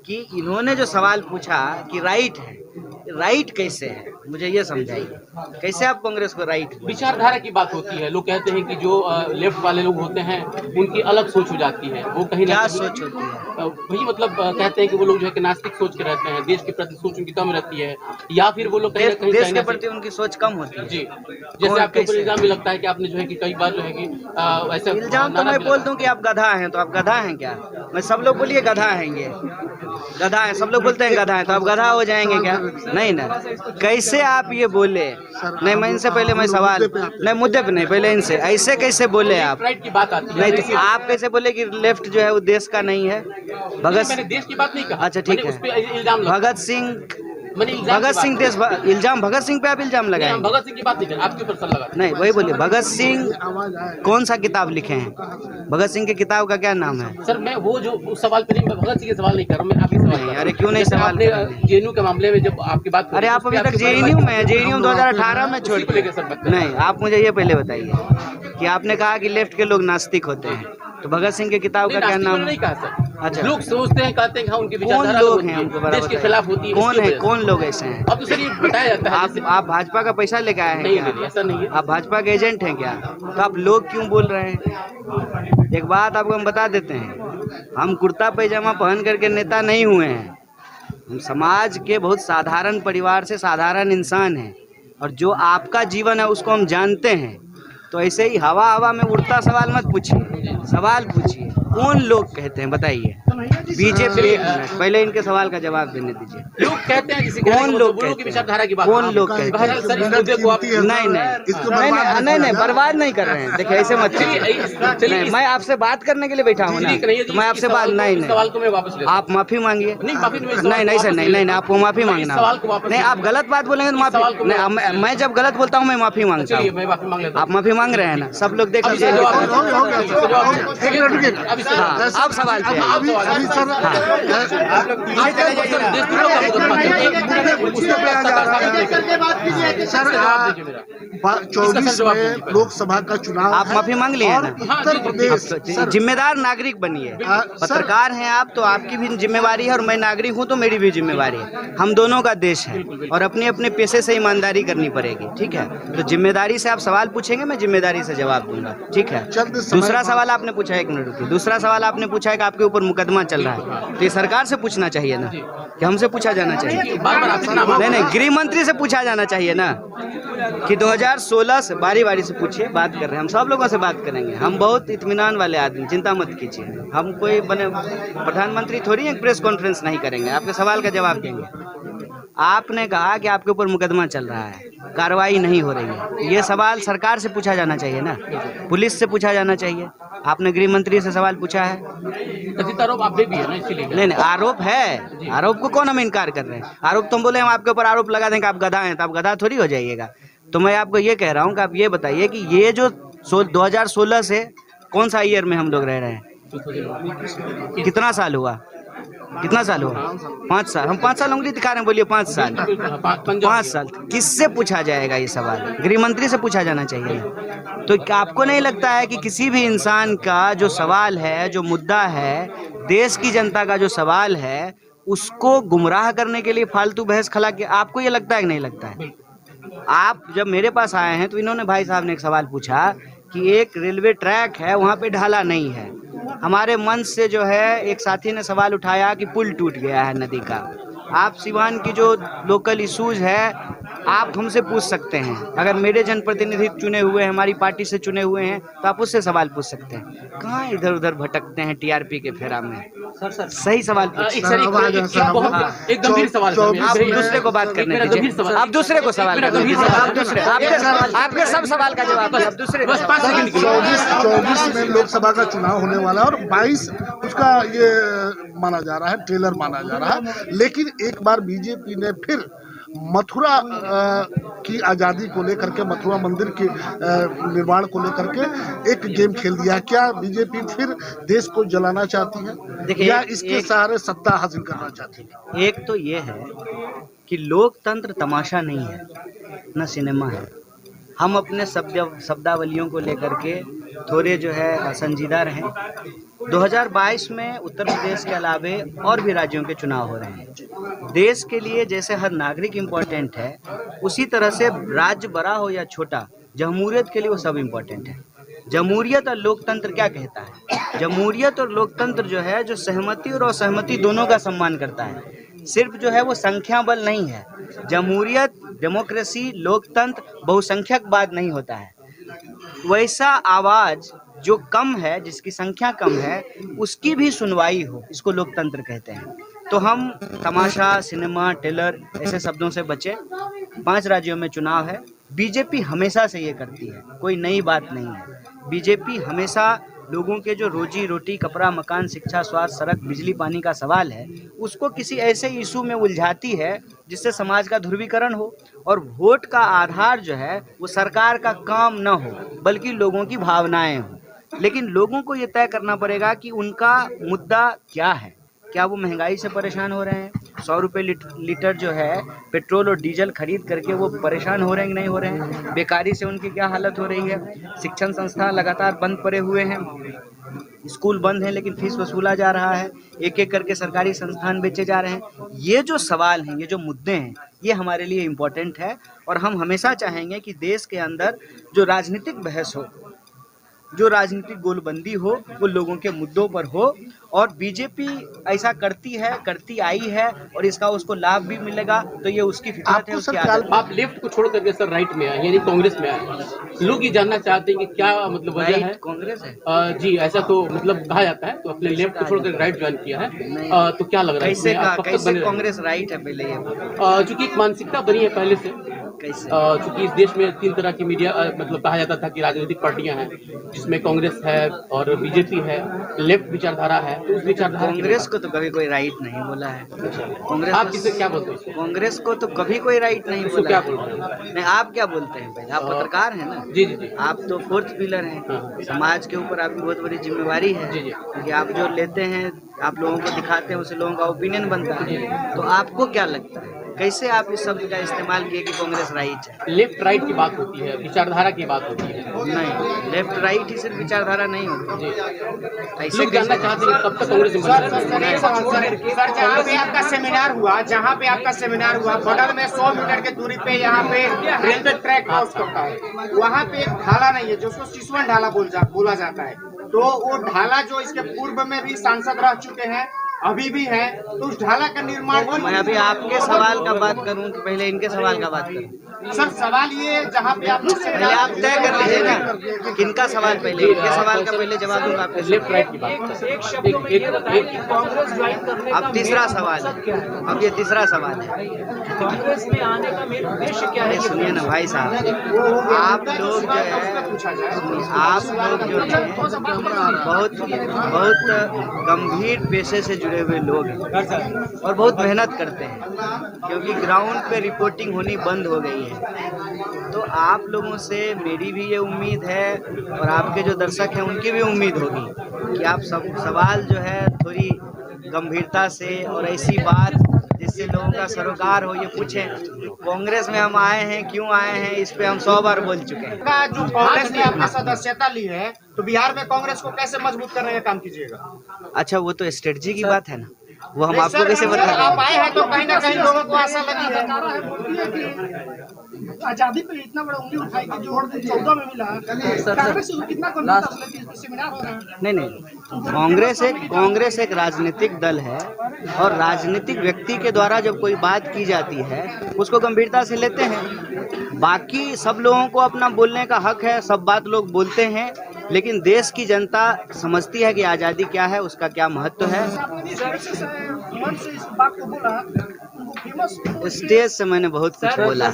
कि इन्होंने जो सवाल पूछा कि राइट है, राइट कैसे है, मुझे ये समझाइए, कैसे आप कांग्रेस को राइट? विचारधारा की बात होती है। लोग कहते हैं कि जो लेफ्ट वाले लोग होते हैं उनकी अलग सोच हो जाती है, वो कहीं ना क्या कहीं सोच होती है? वही मतलब कहते हैं कि वो लोग जो है कि नास्तिक सोच के रहते हैं, देश के प्रति सोच उनकी कम रहती है, या फिर वो लोग कहीं ना कहीं देश के चाइना प्रति उनकी सोच कम होती है। जी, जैसे आपके ऊपर इल्जाम भी लगता है कि आपने जो है कि कई बार जो है कि ऐसे इल्जाम तो मैं बोल दूं कि आप गधा हैं, तो आप गधा हैं क्या? मैं सब लोग बोलिए गधा हैं, ये गधा है, सब लोग बोलते हैं गधा है, तो आप गधा हो जाएंगे क्या? नहीं ना। कैसे आप ये बोले? नहीं, मैं इनसे पहले मैं सवाल नहीं, मुद्दे पे नहीं, पहले इनसे ऐसे कैसे बोले आप? राइट की बात आती है। नहीं तो आप कैसे बोले कि लेफ्ट जो है वो देश का नहीं है? मैंने देश की बात नहीं कहा। अच्छा ठीक है। इल्जाम भगत सिंह, भगत सिंह देश इल्जाम, भगत सिंह पे आप इल्जाम लगाएंगे? भगत सिंह की बात नहीं कर, आपके ऊपर सर लगा नहीं, वही बोलिए, भगत सिंह कौन सा किताब लिखे हैं? भगत सिंह की किताब का क्या नाम है? सर? मैं वो जो उस सवाल पे नहीं, मैं भगत सिंह के सवाल नहीं कर रहा हूँ, मैं आपके सवाल कर रहा हूँ। अरे क्यों नहीं सवाल कर रहे हैं? जेएनयू के मामले में जब आपकी बात, अरे आप अभी तक जेएनयू में है, जेएनयू 2018 में छोड़ के। नहीं, आप मुझे ये पहले बताइए कि आपने कहा कि लेफ्ट के लोग नास्तिक होते हैं, तो भगत सिंह की किताब का क्या नाम? नहीं कहा सर। अच्छा, लोग सोचते हैं, कहते हैं कि हाँ उनकी कौन विचारधारा लोग हैं हमको देश के खिलाफ होती है। कौन है, कौन लोग ऐसे हैं? अब तो सर ये बताया जाता है। आप भाजपा का पैसा लेके आए हैं नहीं क्या? नहीं, ऐसा नहीं है। आप भाजपा के एजेंट हैं क्या? तो आप लोग क्यों बोल रहे हैं? एक बात आपको हम बता देते हैं, हम कुर्ता पैजामा पहन करके नेता नहीं हुए हैं। हम समाज के बहुत साधारण परिवार से साधारण इंसान हैं, और जो आपका जीवन है उसको हम जानते हैं। तो ऐसे ही हवा हवा में उड़ता सवाल मत पूछिए, सवाल पूछिए। कौन लोग कहते हैं बताइए? बीजेपी। पहले इनके सवाल का जवाब देने दीजिए। लोग कहते हैं, कौन लोग कहते हैं? विचारधारा की बात, कौन लोग कहते हैं? सर इस मुद्दे को आप नहीं नहीं, बर्बाद नहीं कर रहे हैं। देखिए ऐसे मत कीजिए। मैं आपसे बात करने के लिए बैठा हूँ ना, तो मैं आपसे बात नहीं सवाल को मैं वापस ले, आप माफी मांगिए। नहीं माफी नहीं सर, नहीं आपको माफी मांगना। नहीं, आप गलत बात बोलेंगे तो माफी नहीं। मैं जब गलत बोलता हूँ मैं माफी मांगता हूँ। मैं माफी मांग लेता हूँ। आप माफी मांग रहे हैं ना, सब लोग देख लीजिए। अब सवाल पे सर 24 में लोकसभा का चुनाव, आप माफी मांग लिए ना? उत्तर प्रदेश जिम्मेदार नागरिक बनिए। पत्रकार हैं आप, तो आपकी भी जिम्मेवारी है, और मैं नागरिक हूं तो मेरी भी जिम्मेवारी है। हम दोनों का देश है, और अपने अपने पेशे से ईमानदारी करनी पड़ेगी, ठीक है? तो जिम्मेदारी से आप सवाल पूछेंगे, मैं जिम्मेदारी से जवाब दूंगा, ठीक है? दूसरा सवाल आपने पूछा, एक मिनट रुकिए, दूसरा सवाल आपने पूछा है कि आपके ऊपर मुकदमा चल रहा है, तो ये सरकार से पूछना चाहिए ना, कि हमसे पूछा जाना चाहिए? नहीं, गृह मंत्री से पूछा जाना चाहिए ना, कि 2016 से बारी से पूछिए। बात कर रहे हैं हम, सब लोगों से बात करेंगे। हम बहुत इत्मीनान वाले आदमी, चिंता मत कीजिए। हम कोई बने प्रधानमंत्री थोड़ी हैं, प्रेस कॉन्फ्रेंस नहीं करेंगे, आपके सवाल का जवाब देंगे। आपने कहा कि आपके ऊपर मुकदमा चल रहा है, कार्रवाई नहीं हो रही है, ये सवाल सरकार से पूछा जाना चाहिए ना, पुलिस से पूछा जाना चाहिए। आपने गृह मंत्री से सवाल पूछा है? आरोप आप भी है ना, इसलिए नहीं, आरोप है, आरोप को कौन हम इनकार कर रहे हैं? आरोप तुम बोले हम आपके ऊपर आरोप लगा दें कि आप गधा हैं, तो आप गधा थोड़ी हो जाइएगा। तो मैं आपको ये कह रहा हूँ कि आप ये बताइए कि ये जो 2016 से कौन सा ईयर में हम लोग रह रहे हैं? कितना साल हुआ? कितना साल हुआ? 5 साल। हम 5 साल उंगली दिखा रहे हैं, बोलिए 5 साल। 5 साल किससे पूछा जाएगा ये सवाल? गृह मंत्री से पूछा जाना चाहिए ना। तो क्या आपको नहीं लगता है कि किसी भी इंसान का जो सवाल है, जो मुद्दा है, देश की जनता का जो सवाल है, उसको गुमराह करने के लिए फालतू बहस खला के, आपको ये लगता है कि नहीं लगता है? आप जब मेरे पास आए हैं तो इन्होंने, भाई साहब ने एक सवाल पूछा कि एक रेलवे ट्रैक है, वहाँ पे ढाला नहीं है। हमारे मंच से जो है एक साथी ने सवाल उठाया कि पुल टूट गया है नदी का। आप सिवान की जो लोकल इशूज़ है, आप हमसे पूछ सकते हैं। अगर मेरे जनप्रतिनिधि चुने हुए हैं, हमारी पार्टी से चुने हुए हैं, तो आप उससे सवाल पूछ सकते हैं। कहाँ इधर उधर भटकते हैं टीआरपी के फेरा में? सर सही सवाल एक गंभीर सवाल, आप दूसरे को बात करने दीजिए। आप दूसरे को सवाल, आपके सब सवाल का जवाब आप दूसरे। 24 में लोकसभा का चुनाव होने वाला है, और 22 उसका ये माना जा रहा है, ट्रेलर माना जा रहा है। लेकिन एक बार बीजेपी ने फिर मथुरा की आज़ादी को लेकर के, मथुरा मंदिर के निर्माण को लेकर के एक गेम खेल दिया। क्या बीजेपी फिर देश को जलाना चाहती है, या इसके सहारे सत्ता हासिल करना चाहती है? एक तो ये है कि लोकतंत्र तमाशा नहीं है, न सिनेमा है। हम अपने शब्दावलियों को लेकर के थोड़े जो है संजीदा रहें, 2022 में उत्तर प्रदेश के अलावे और भी राज्यों के चुनाव हो रहे हैं। देश के लिए जैसे हर नागरिक इम्पोर्टेंट है, उसी तरह से राज्य बड़ा हो या छोटा, जमहूरियत के लिए वो सब इम्पोर्टेंट है। जमहूरियत और लोकतंत्र क्या कहता है? जमहूरियत और लोकतंत्र जो है, जो सहमति और असहमति दोनों का सम्मान करता है। सिर्फ जो है वो संख्या बल नहीं है। जमहूरियत, डेमोक्रेसी, लोकतंत्र बहुसंख्यकवाद नहीं होता है। वैसा आवाज़ जो कम है, जिसकी संख्या कम है, उसकी भी सुनवाई हो, इसको लोकतंत्र कहते हैं। तो हम तमाशा, सिनेमा, टेलर ऐसे शब्दों से बचे। 5 राज्यों में चुनाव है। बीजेपी हमेशा से ये करती है, कोई नई बात नहीं है। बीजेपी हमेशा लोगों के जो रोजी रोटी, कपड़ा, मकान, शिक्षा, स्वास्थ्य, सड़क, बिजली, पानी का सवाल है, उसको किसी ऐसे इशू में उलझाती है जिससे समाज का ध्रुवीकरण हो और वोट का आधार जो है वो सरकार का काम न हो, बल्कि लोगों की भावनाएं हो। लेकिन लोगों को ये तय करना पड़ेगा कि उनका मुद्दा क्या है। क्या वो महंगाई से परेशान हो रहे हैं? 100 रुपये लीटर जो है पेट्रोल और डीजल खरीद करके वो परेशान हो रहे हैं कि नहीं हो रहे हैं? बेकारी से उनकी क्या हालत हो रही है? शिक्षण संस्थान लगातार बंद पड़े हुए हैं, स्कूल बंद हैं लेकिन फीस वसूला जा रहा है, एक एक करके सरकारी संस्थान बेचे जा रहे हैं। ये जो सवाल हैं, ये जो मुद्दे हैं, ये हमारे लिए इम्पोर्टेंट है। और हम हमेशा चाहेंगे कि देश के अंदर जो राजनीतिक बहस हो, जो राजनीतिक गोलबंदी हो, वो लोगों के मुद्दों पर हो। और बीजेपी ऐसा करती है, करती आई है, और इसका उसको लाभ भी मिलेगा, तो ये उसकी फितरत है, उसकी आदत है। आप लेफ्ट को छोड़ करके सर राइट में आए, यानी कांग्रेस में आए। लोग ये जानना चाहते हैं कि क्या मतलब वजह है? कांग्रेस है जी, ऐसा तो मतलब कहा जाता है। तो अपने लेफ्ट को छोड़कर राइट ज्वाइन किया है, तो क्या लग रहा है? कैसे कांग्रेस राइट है? पहले ये चूंकि एक मानसिकता बनी है पहले से, चूंकि इस देश में 3 तरह की मीडिया मतलब कहा जाता था कि राजनीतिक पार्टियां हैं, जिसमें कांग्रेस है और बीजेपी है, लेफ्ट विचारधारा है। तो उस विचारधारा कांग्रेस को तो कभी कोई राइट नहीं बोला है। कांग्रेस, आप किसे क्या बोलते हैं? कांग्रेस को तो कभी कोई राइट नहीं बोला। क्या है। बोल रहे हैं? नहीं, आप क्या बोलते हैं? पहले आप पत्रकार हैं ना? जी जी जी। आप तो 4th पिलर हैं। हाँ। समाज के ऊपर आपकी बहुत बड़ी जिम्मेवारी है। जी जी। क्योंकि आप जो लेते हैं, आप लोगों को दिखाते हैं, उससे लोगों का ओपिनियन बनता है। तो आपको क्या लगता है, कैसे आप इस शब्द का इस्तेमाल किए कि कांग्रेस राइट है? लेफ्ट राइट की बात होती है, विचारधारा की बात होती है। नहीं, लेफ्ट राइट ही सिर्फ विचारधारा नहीं होती। ऐसे लोग जानना चाहते हैं कब तक कांग्रेस में सर, जहाँ पे आपका सेमिनार हुआ, बगल में 100 मीटर के दूरी पे यहाँ पे रेलवे ट्रैक क्रॉस करता है। वहाँ पे एक ढाला नहीं है, जिसको सिसवन ढाला बोला जाता है। तो वो ढाला जो इसके पूर्व में भी सांसद रह चुके हैं, अभी भी है, तो उस ढाला का निर्माण। मैं अभी आपके सवाल का बात करूं कि पहले इनके सवाल का बात करूं? सर, सवाल ये जहाँ पे आप पहले आप तय कर लीजिए ना किनका सवाल पहले, इनके सवाल का पहले जवाब दूंगा आपके। लेफ्ट राइट की बात। अब तीसरा सवाल है, अब ये तीसरा सवाल है। कांग्रेस में आने का मेन उद्देश्य क्या है? सुनिए ना भाई साहब, आप लोग जो है, आप लोग जो है बहुत गंभीर पेशे से जुड़े हुए लोग हैं और बहुत मेहनत करते हैं, क्योंकि ग्राउंड पे रिपोर्टिंग होनी बंद हो गई है। तो आप लोगों से मेरी भी ये उम्मीद है और आपके जो दर्शक हैं उनकी भी उम्मीद होगी कि आप सब सवाल जो है थोड़ी गंभीरता से और ऐसी बात जिससे लोगों का सरोकार हो, ये पूछें। कांग्रेस में हम आए हैं, क्यों आए हैं, इस पे हम 100 बार बोल चुके हैं। जो कांग्रेस ने अपनी सदस्यता ली है, तो बिहार में कांग्रेस को कैसे मजबूत करने का काम कीजिएगा? अच्छा, वो तो स्ट्रेटजी की बात है ना, वो हम आपको कैसे बता दें? आप आए हैं तो कहीं ना कहीं लोगों को आशा लगी है। आजादी पे इतना बड़ा उंगली उठाई कि जो 14 में मिला, कांग्रेस कितना सेमिनार हो रहा है। नहीं, कांग्रेस एक राजनीतिक दल है और राजनीतिक व्यक्ति के द्वारा जब कोई बात की जाती है उसको गंभीरता से लेते हैं। बाकी सब लोगों को अपना बोलने का हक है, सब बात लोग बोलते हैं, लेकिन देश की जनता समझती है कि आज़ादी क्या है, उसका क्या महत्व है। स्टेज से मैंने बहुत कुछ बोला।